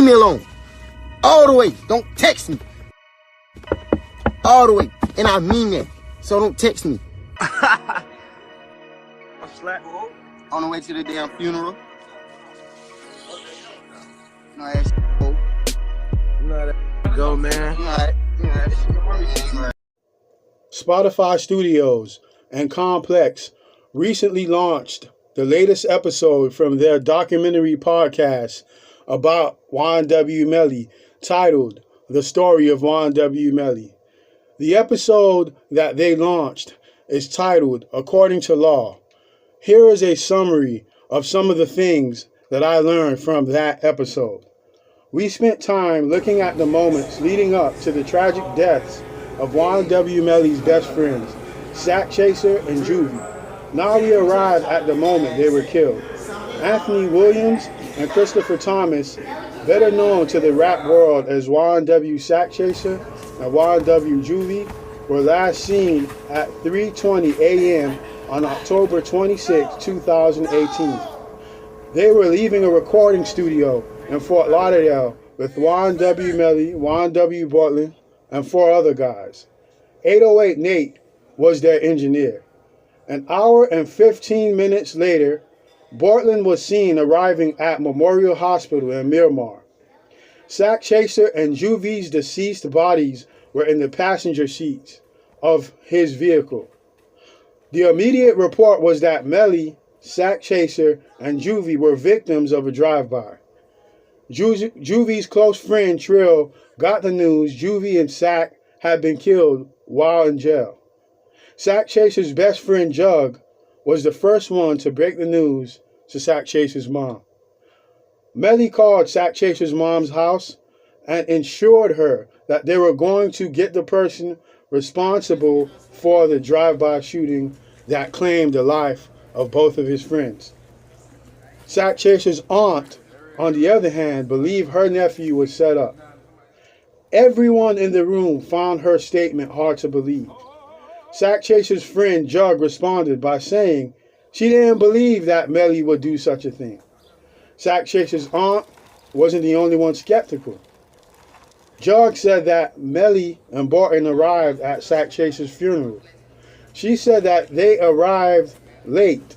Leave me alone. All the way. Don't text me. All the way. And I mean that. So don't text me. On the way to the damn funeral. No, that shit go. You know how that go, man. You know that. Spotify Studios and Complex recently launched the latest episode from their documentary podcast about Ynw Melly, titled The Story of Ynw Melly. The episode that they launched is titled According to Law. Here is a summary of some of the things that I learned from that episode. We spent time looking at the moments leading up to the tragic deaths of Ynw Melly's best friends, Sakchaser and Juvy. Now we arrive at the moment they were killed. Anthony Williams and Christopher Thomas, better known to the rap world as Ynw Sakchaser and Ynw Juvy, were last seen at 3:20 a.m. on October 26, 2018. They were leaving a recording studio in Fort Lauderdale with Ynw Melly, Ynw Bortland, and 4 other guys. 808 Nate was their engineer. An hour and 15 minutes later, Bortland was seen arriving at Memorial Hospital in Miramar. Sakchaser and Juvy's deceased bodies were in the passenger seats of his vehicle. The immediate report was that Melly, Sakchaser, and Juvy were victims of a drive-by. Juvy's close friend Trill got the news Juvy and Sak had been killed while in jail. Sakchaser's best friend Jug was the first one to break the news to Sakchaser's mom. Melly called Sakchaser's mom's house and assured her that they were going to get the person responsible for the drive-by shooting that claimed the life of both of his friends. Sakchaser's aunt, on the other hand, believed her nephew was set up. Everyone in the room found her statement hard to believe. Sakchaser's friend Jug responded by saying she didn't believe that Melly would do such a thing. Sakchaser's aunt wasn't the only one skeptical. Jug said that Melly and Barton arrived at Sakchaser's funeral. She said that they arrived late.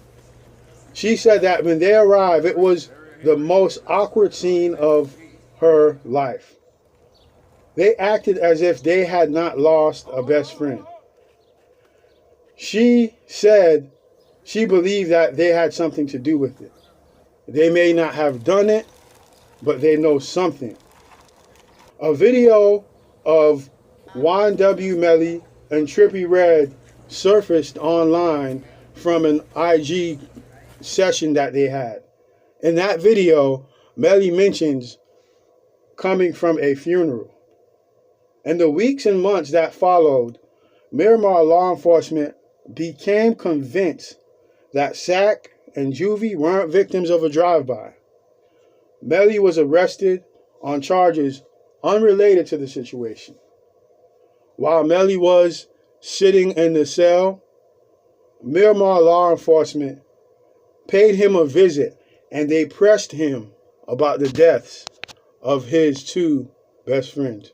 She said that when they arrived, it was the most awkward scene of her life. They acted as if they had not lost a best friend. She said she believed that they had something to do with it. They may not have done it, but they know something. A video of Ynw Melly and Trippie Redd surfaced online from an IG session that they had. In that video, Melly mentions coming from a funeral. In the weeks and months that followed, Miramar law enforcement became convinced that Sak and Juvy weren't victims of a drive-by. Melly was arrested on charges unrelated to the situation. While Melly was sitting in the cell, Miramar law enforcement paid him a visit and they pressed him about the deaths of his 2 best friends.